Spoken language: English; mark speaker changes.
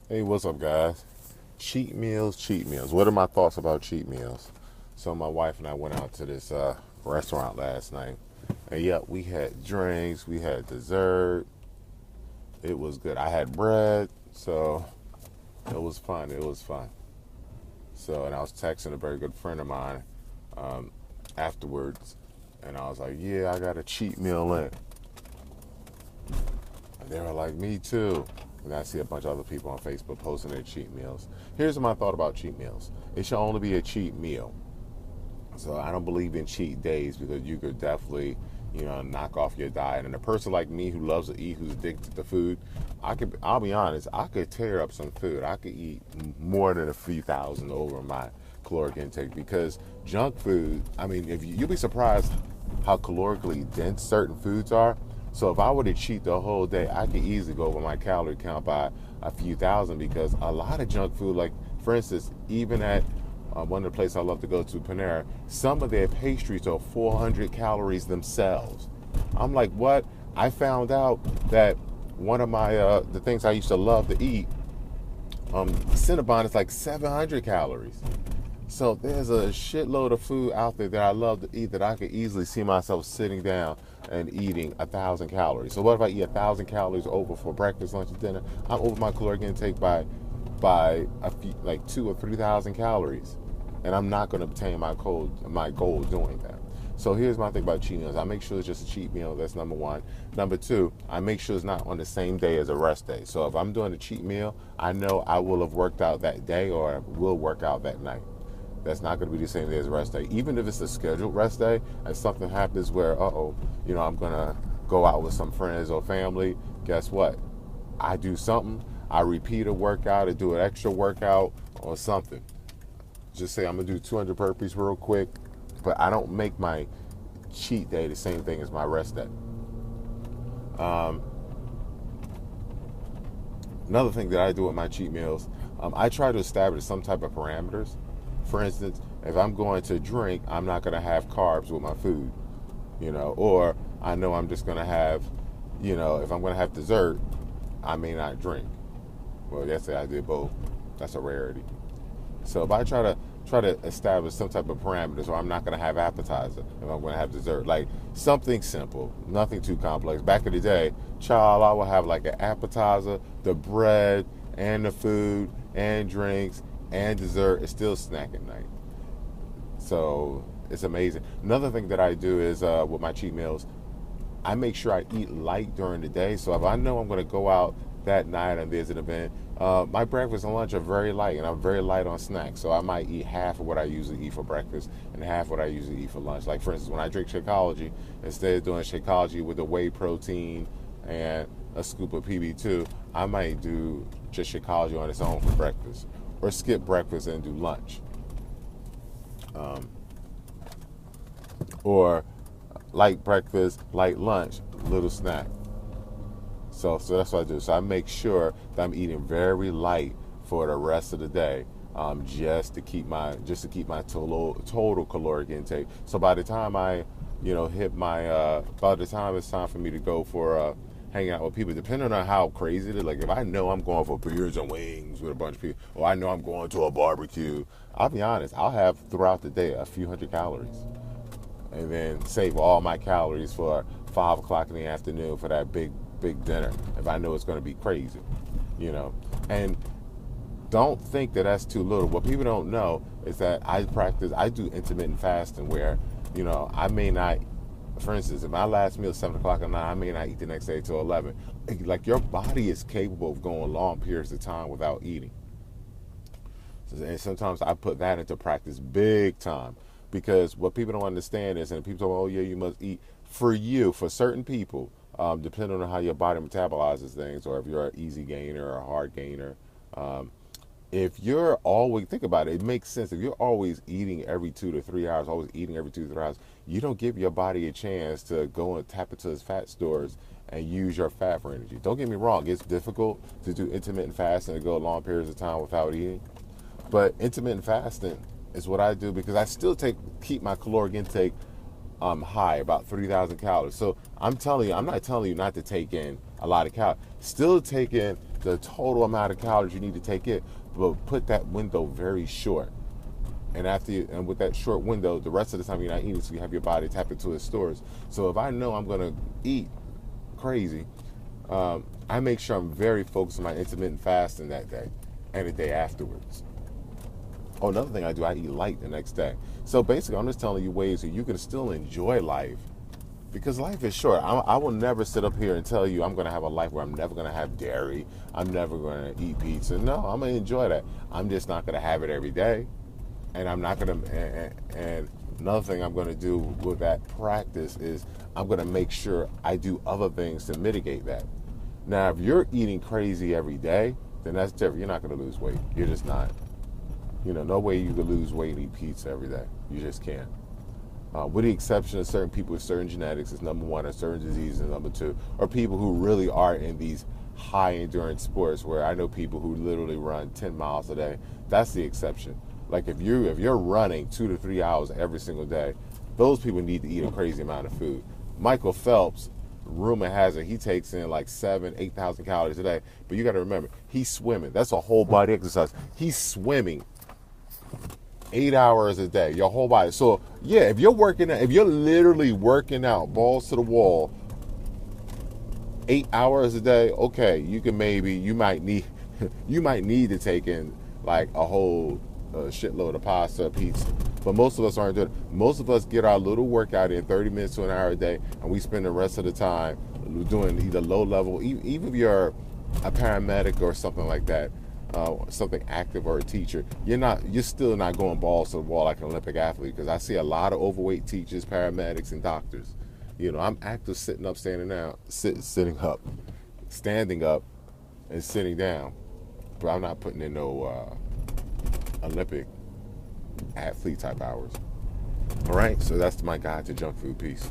Speaker 1: Hey, what's up, guys? Cheat meals, cheat meals. What are my thoughts about cheat meals? So, my wife and I went out to this restaurant last night, and yeah, we had drinks, we had dessert. It was good. I had bread, so it was fun. It was fun. So, and I was texting a very good friend of mine um, afterwards, and I was like, "Yeah, I got a cheat meal in." And they were like, "Me too." And I see a bunch of other people on Facebook posting their cheat meals. Here's my thought about cheat meals: it should only be a cheat meal. So I don't believe in cheat days because you could definitely, knock off your diet. And a person like me who loves to eat, who's addicted to food, I'll be honest, I could tear up some food. I could eat more than a few thousand over my caloric intake because junk food, I mean, if you'll be surprised how calorically dense certain foods are. So if I were to cheat the whole day, I could easily go over my calorie count by a few thousand because a lot of junk food, like for instance, even at one of the places I love to go to, Panera, some of their pastries are 400 calories themselves. I'm like, what? I found out that one of my the things I used to love to eat, Cinnabon, is like 700 calories. So there's a shitload of food out there that I love to eat that I could easily see myself sitting down and eating 1,000 calories. So what if I eat 1,000 calories over for breakfast, lunch, and dinner? I'm over my caloric intake by a few, like 2 or 3 thousand calories, and I'm not going to obtain my goal doing that. So here's my thing about cheat meals. I make sure it's just a cheat meal. That's number one. Number two, I make sure it's not on the same day as a rest day. So if I'm doing a cheat meal, I know I will have worked out that day or will work out that night. That's not going to be the same day as a rest day. Even if it's a scheduled rest day and something happens where, I'm going to go out with some friends or family, guess what? I do something. I repeat a workout or do an extra workout or something. Just say I'm going to do 200 burpees real quick, but I don't make my cheat day the same thing as my rest day. Um, Another thing that I do with my cheat meals, I try to establish some type of parameters. For instance, if I'm going to drink, I'm not going to have carbs with my food, or I know I'm just going to have, if I'm going to have dessert, I may not drink. Well, yesterday I did both. That's a rarity. So if I try to establish some type of parameters, or I'm not going to have appetizer if I'm going to have dessert, like something simple, nothing too complex. Back in the day, child, I would have like an appetizer, the bread, and the food, and drinks, and dessert. It's still snack at night. So it's amazing. Another thing that I do is with my cheat meals, I make sure I eat light during the day. So if I know I'm going to go out that night and there's an event, my breakfast and lunch are very light, and I'm very light on snacks. So I might eat half of what I usually eat for breakfast and half what I usually eat for lunch. Like for instance, when I drink Shakeology, instead of doing Shakeology with the whey protein and a scoop of PB2, I might do just Shakeology on its own for breakfast, or skip breakfast and do lunch, um, or light breakfast, light lunch, little snack. So that's what I do. So I make sure that I'm eating very light for the rest of the day, just to keep my total caloric intake. So by the time I, hit my by the time it's time for me to go for hanging out with people, depending on how crazy it is. Like if I know I'm going for beers and wings with a bunch of people, or I know I'm going to a barbecue, I'll be honest, I'll have throughout the day a few hundred calories, and then save all my calories for 5 o'clock in the afternoon for that big dinner if I know it's going to be crazy, you know. And don't think that that's too little. What people don't know is that I do intermittent fasting where, I may not, for instance, if my last meal is 7 o'clock at night, I may not eat the next day till 11. Like your body is capable of going long periods of time without eating. And sometimes I put that into practice big time, because what people don't understand is, and people say, oh yeah, you must eat. For you, for certain people, depending on how your body metabolizes things, or if you're an easy gainer or a hard gainer, um, if you're always, think about it, it makes sense. If you're always eating every 2 to 3 hours, always eating every 2 to 3 hours, you don't give your body a chance to go and tap into its fat stores and use your fat for energy. Don't get me wrong, it's difficult to do intermittent fasting and go long periods of time without eating. But intermittent fasting is what I do because I still keep my caloric intake high, about 3,000 calories. So I'm not telling you not to take in a lot of calories. Still take in the total amount of calories you need to take in, but put that window very short. And and with that short window, the rest of the time you're not eating, so you have your body tap into its stores. So if I know I'm gonna eat crazy, I make sure I'm very focused on my intermittent fasting that day and the day afterwards. Oh, another thing I do, I eat light the next day. So basically, I'm just telling you ways that you can still enjoy life, because life is short. I will never sit up here and tell you I'm going to have a life where I'm never going to have dairy. I'm never going to eat pizza. No, I'm going to enjoy that. I'm just not going to have it every day. And I'm not going to, and another thing I'm going to do with that practice is I'm going to make sure I do other things to mitigate that. Now, if you're eating crazy every day, then that's different. You're not going to lose weight. You're just not. No way you could lose weight and eat pizza every day. You just can't. With the exception of certain people with certain genetics, is number one, and certain diseases, and number two, or people who really are in these high endurance sports where I know people who literally run 10 miles a day. That's the exception. Like if you're running 2 to 3 hours every single day, those people need to eat a crazy amount of food. Michael Phelps, rumor has it, he takes in like 8,000 calories a day. But you got to remember, he's swimming. That's a whole body exercise. He's swimming 8 hours a day, your whole body. So yeah, if you're literally working out, balls to the wall, 8 hours a day, okay, you might need to take in like a whole shitload of pasta, pizza. But most of us aren't doing it. Most of us get our little workout in 30 minutes to an hour a day, and we spend the rest of the time doing either low level, even if you're a paramedic or something like that, something active, or a teacher, you're still not going balls to the wall like an Olympic athlete, because I see a lot of overweight teachers, paramedics, and doctors. I'm active sitting up, standing down, standing up, and sitting down, but I'm not putting in no Olympic athlete type hours. All right, so that's my guide to junk food. Peace.